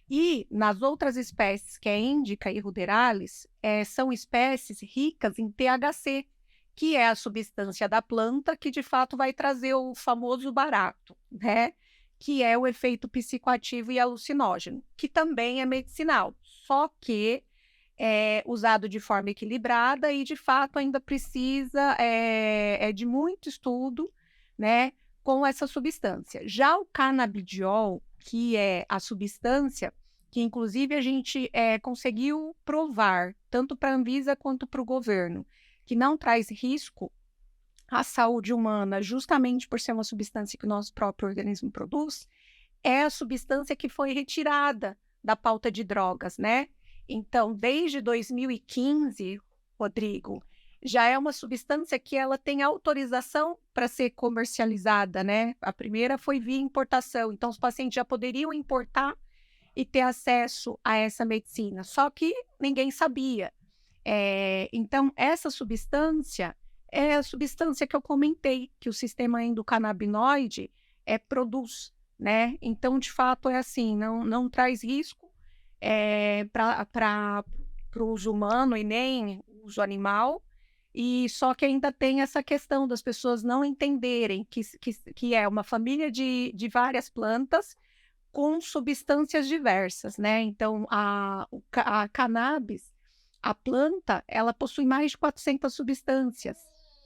E nas outras espécies, que é Indica e Ruderalis, são espécies ricas em THC, que é a substância da planta que de fato vai trazer o famoso barato, né? Que é o efeito psicoativo e alucinógeno, que também é medicinal, só que é usado de forma equilibrada e de fato ainda precisa de muito estudo, né, com essa substância. Já o canabidiol, que é a substância que inclusive a gente conseguiu provar, tanto para a Anvisa quanto para o governo, que não traz risco à saúde humana, justamente por ser uma substância que o nosso próprio organismo produz, é a substância que foi retirada da pauta de drogas, né? Então, desde 2015, Rodrigo, já é uma substância que ela tem autorização para ser comercializada, né? A primeira foi via importação, então os pacientes já poderiam importar e ter acesso a essa medicina, só que ninguém sabia. Então, essa substância é a substância que eu comentei, que o sistema endocannabinoide produz, né? Então, de fato, é assim, não traz risco para o uso humano e nem uso animal, e só que ainda tem essa questão das pessoas não entenderem que é uma família de várias plantas com substâncias diversas, né? Então, a cannabis, a planta, ela possui mais de 400 substâncias,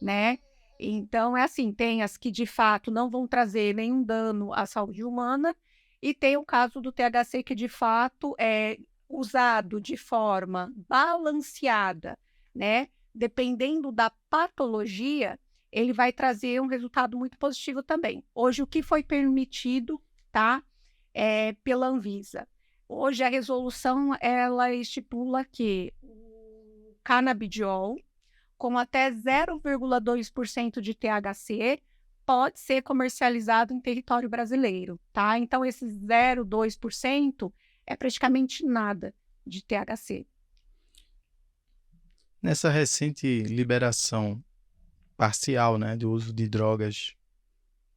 né? Então, é assim, tem as que de fato não vão trazer nenhum dano à saúde humana, e tem o caso do THC que de fato é usado de forma balanceada, né? Dependendo da patologia, ele vai trazer um resultado muito positivo também. Hoje, o que foi permitido, tá? Pela Anvisa. Hoje a resolução ela estipula que o canabidiol com até 0,2% de THC pode ser comercializado em território brasileiro, tá? Então esse 0,2% é praticamente nada de THC. Nessa recente liberação parcial, né, do uso de drogas,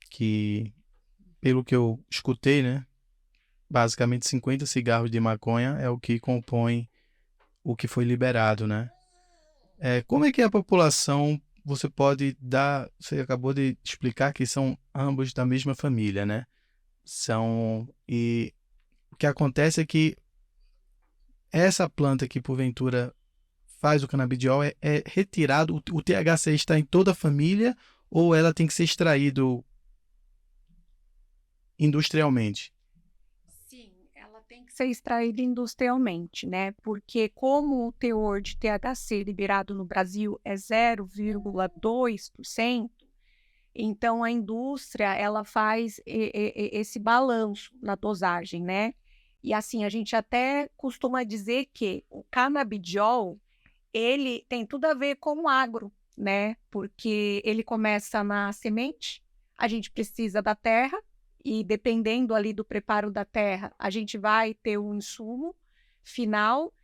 que, pelo que eu escutei, né, basicamente 50 cigarros de maconha é o que compõe o que foi liberado, né? Como é que a população, você pode dar, você acabou de explicar que são ambos da mesma família, né? E o que acontece é que essa planta que porventura faz o canabidiol é retirado, o THC está em toda a família ou ela tem que ser extraído industrialmente? Sim, ela tem que ser extraída industrialmente, né? Porque como o teor de THC liberado no Brasil é 0,2%, então a indústria ela faz esse balanço na dosagem, né? E assim, a gente até costuma dizer que o canabidiol, ele tem tudo a ver com o agro, né? Porque ele começa na semente, a gente precisa da terra, e dependendo ali do preparo da terra, a gente vai ter um insumo final,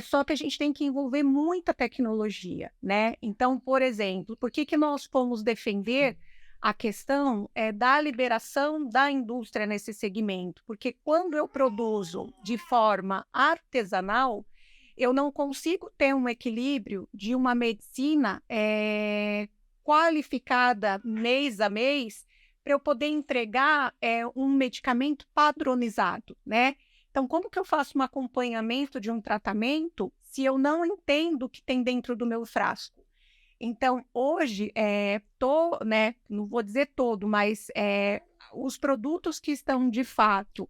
só que a gente tem que envolver muita tecnologia, né? Então, por exemplo, por que nós fomos defender a questão da liberação da indústria nesse segmento? Porque quando eu produzo de forma artesanal, eu não consigo ter um equilíbrio de uma medicina qualificada mês a mês para eu poder entregar um medicamento padronizado, né? Então, como que eu faço um acompanhamento de um tratamento se eu não entendo o que tem dentro do meu frasco? Então, hoje, né, não vou dizer todo, mas os produtos que estão de fato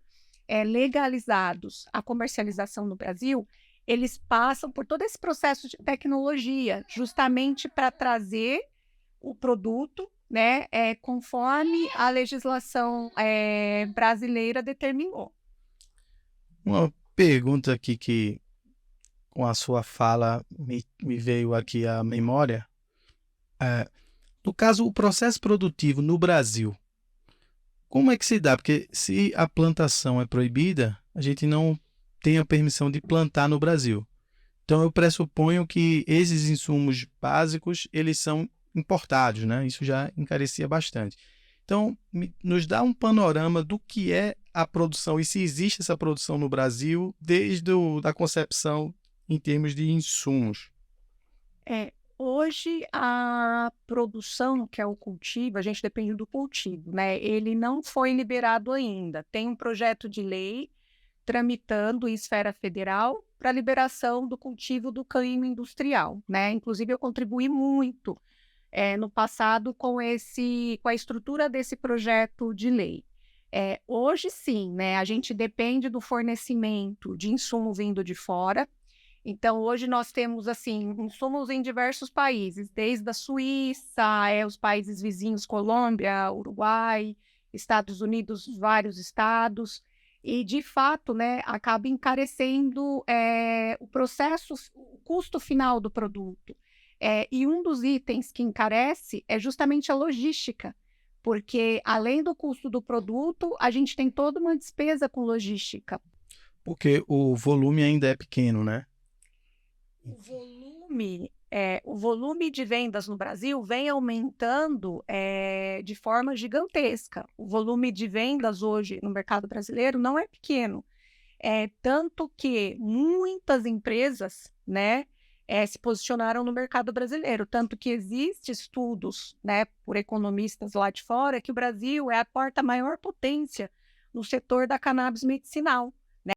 legalizados à comercialização no Brasil, eles passam por todo esse processo de tecnologia, justamente para trazer o produto, né, conforme a legislação brasileira determinou. Uma pergunta aqui que, com a sua fala, me veio aqui à memória. É, no caso, o processo produtivo no Brasil, como é que se dá? Porque se a plantação é proibida, a gente não tem a permissão de plantar no Brasil. Então eu pressuponho que esses insumos básicos, eles são importados, né? Isso já encarecia bastante. Então, nos dá um panorama do que é a produção e se existe essa produção no Brasil desde a concepção em termos de insumos? Hoje a produção, que é o cultivo, a gente depende do cultivo, né? Ele não foi liberado ainda. Tem um projeto de lei tramitando em esfera federal para a liberação do cultivo do cânhamo industrial, né? Inclusive, eu contribuí muito no passado com a estrutura desse projeto de lei. Hoje, sim, né? A gente depende do fornecimento de insumo vindo de fora. Então, hoje nós temos, assim, insumos em diversos países, desde a Suíça, os países vizinhos, Colômbia, Uruguai, Estados Unidos, vários estados, e, de fato, né, acaba encarecendo o processo, o custo final do produto. E um dos itens que encarece é justamente a logística, porque, além do custo do produto, a gente tem toda uma despesa com logística. Porque o volume ainda é pequeno, né? O volume de vendas no Brasil vem aumentando de forma gigantesca. O volume de vendas hoje no mercado brasileiro não é pequeno. Tanto que muitas empresas, né, se posicionaram no mercado brasileiro. Tanto que existem estudos, né, por economistas lá de fora que o Brasil é a quarta maior potência no setor da cannabis medicinal.